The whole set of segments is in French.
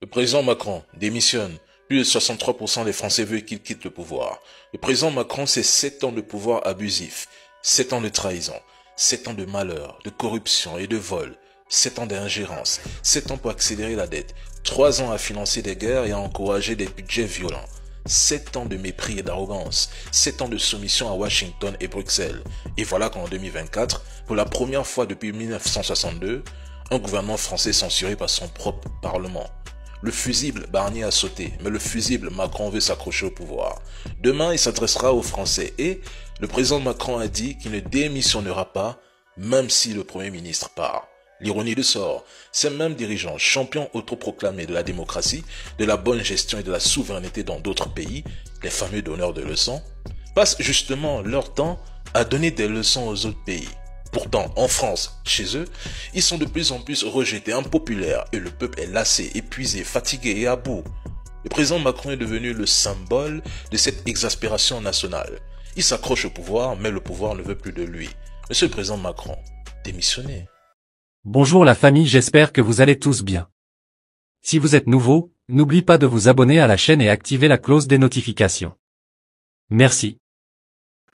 président Macron démissionne. Plus de 63% des Français veulent qu'il quitte le pouvoir. Le président Macron, c'est 7 ans de pouvoir abusif, 7 ans de trahison, 7 ans de malheur, de corruption et de vol, 7 ans d'ingérence, 7 ans pour accélérer la dette, 3 ans à financer des guerres et à encourager des budgets violents, 7 ans de mépris et d'arrogance, 7 ans de soumission à Washington et Bruxelles. Et voilà qu'en 2024, pour la première fois depuis 1962, un gouvernement français censuré par son propre parlement. Le fusible Barnier a sauté, mais le fusible Macron veut s'accrocher au pouvoir. Demain, il s'adressera aux Français et le président Macron a dit qu'il ne démissionnera pas, même si le Premier ministre part. L'ironie du sort, ces mêmes dirigeants, champions autoproclamés de la démocratie, de la bonne gestion et de la souveraineté dans d'autres pays, les fameux donneurs de leçons, passent justement leur temps à donner des leçons aux autres pays. Pourtant, en France, chez eux, ils sont de plus en plus rejetés, impopulaires, et le peuple est lassé, épuisé, fatigué et à bout. Le président Macron est devenu le symbole de cette exaspération nationale. Il s'accroche au pouvoir, mais le pouvoir ne veut plus de lui. Monsieur le président Macron, démissionnez. Bonjour la famille, j'espère que vous allez tous bien. Si vous êtes nouveau, n'oubliez pas de vous abonner à la chaîne et activer la cloche des notifications. Merci.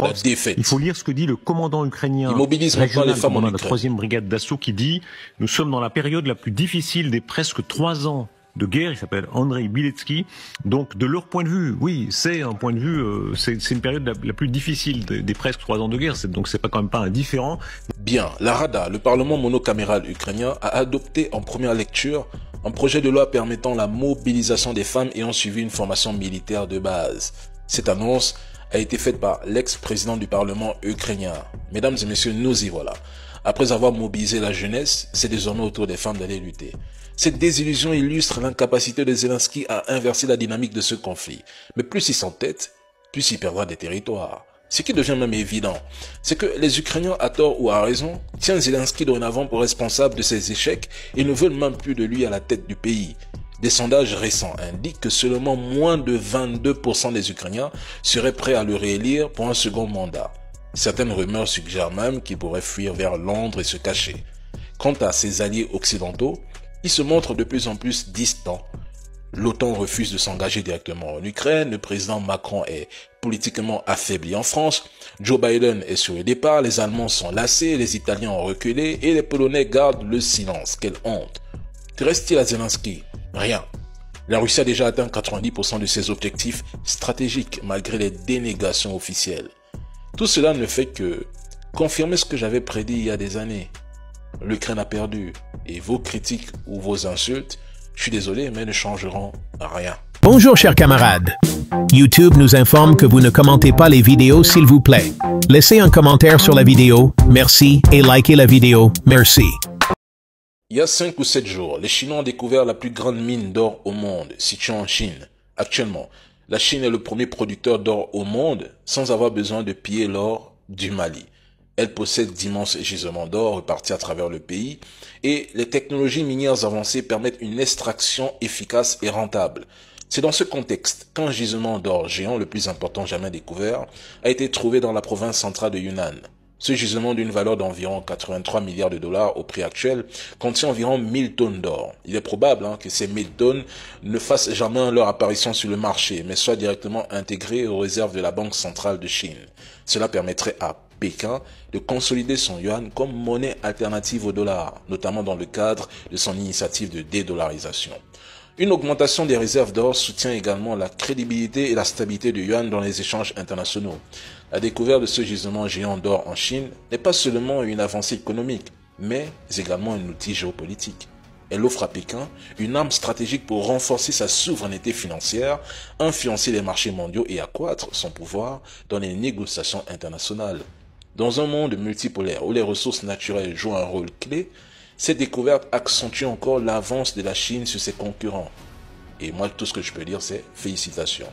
La défaite. Il faut lire ce que dit le commandant ukrainien, Il mobilise maintenant les femmes en commandant de la Ukraine. 3e brigade d'assaut, qui dit « Nous sommes dans la période la plus difficile des presque 3 ans de guerre ». Il s'appelle Andrei Biletsky. Donc, de leur point de vue, oui, c'est un point de vue, c'est une période la plus difficile des presque 3 ans de guerre. Donc, c'est pas quand même pas indifférent. Bien, la Rada, le parlement monocaméral ukrainien, a adopté en première lecture un projet de loi permettant la mobilisation des femmes ayant suivi une formation militaire de base. Cette annonce a été faite par l'ex-président du Parlement ukrainien. Mesdames et messieurs, nous y voilà. Après avoir mobilisé la jeunesse, c'est désormais au tour des femmes d'aller lutter. Cette désillusion illustre l'incapacité de Zelensky à inverser la dynamique de ce conflit. Mais plus il s'entête, plus il perdra des territoires. Ce qui devient même évident, c'est que les Ukrainiens, à tort ou à raison, tiennent Zelensky dorénavant pour responsable de ses échecs et ne veulent même plus de lui à la tête du pays. Des sondages récents indiquent que seulement moins de 22% des Ukrainiens seraient prêts à le réélire pour un second mandat. Certaines rumeurs suggèrent même qu'il pourrait fuir vers Londres et se cacher. Quant à ses alliés occidentaux, ils se montrent de plus en plus distants. L'OTAN refuse de s'engager directement en Ukraine, le président Macron est politiquement affaibli en France, Joe Biden est sur le départ, les Allemands sont lassés, les Italiens ont reculé et les Polonais gardent le silence. Quelle honte! Que reste-t-il à Zelensky? Rien. La Russie a déjà atteint 90% de ses objectifs stratégiques malgré les dénégations officielles. Tout cela ne fait que confirmer ce que j'avais prédit il y a des années. L'Ukraine a perdu et vos critiques ou vos insultes, je suis désolé, mais ne changeront rien. Bonjour chers camarades. YouTube nous informe que vous ne commentez pas les vidéos s'il vous plaît. Laissez un commentaire sur la vidéo, merci, et likez la vidéo, merci. Il y a 5 ou 7 jours, les Chinois ont découvert la plus grande mine d'or au monde, située en Chine. Actuellement, la Chine est le premier producteur d'or au monde sans avoir besoin de piller l'or du Mali. Elle possède d'immenses gisements d'or répartis à travers le pays et les technologies minières avancées permettent une extraction efficace et rentable. C'est dans ce contexte qu'un gisement d'or géant, le plus important jamais découvert, a été trouvé dans la province centrale de Yunnan. Ce gisement d'une valeur d'environ 83 milliards de dollars au prix actuel contient environ 1000 tonnes d'or. Il est probable que ces 1000 tonnes ne fassent jamais leur apparition sur le marché, mais soient directement intégrées aux réserves de la Banque centrale de Chine. Cela permettrait à Pékin de consolider son yuan comme monnaie alternative au dollar, notamment dans le cadre de son initiative de dédollarisation. Une augmentation des réserves d'or soutient également la crédibilité et la stabilité du yuan dans les échanges internationaux. La découverte de ce gisement géant d'or en Chine n'est pas seulement une avancée économique, mais également un outil géopolitique. Elle offre à Pékin une arme stratégique pour renforcer sa souveraineté financière, influencer les marchés mondiaux et accroître son pouvoir dans les négociations internationales. Dans un monde multipolaire où les ressources naturelles jouent un rôle clé, cette découverte accentue encore l'avance de la Chine sur ses concurrents. Et moi, tout ce que je peux dire, c'est félicitations.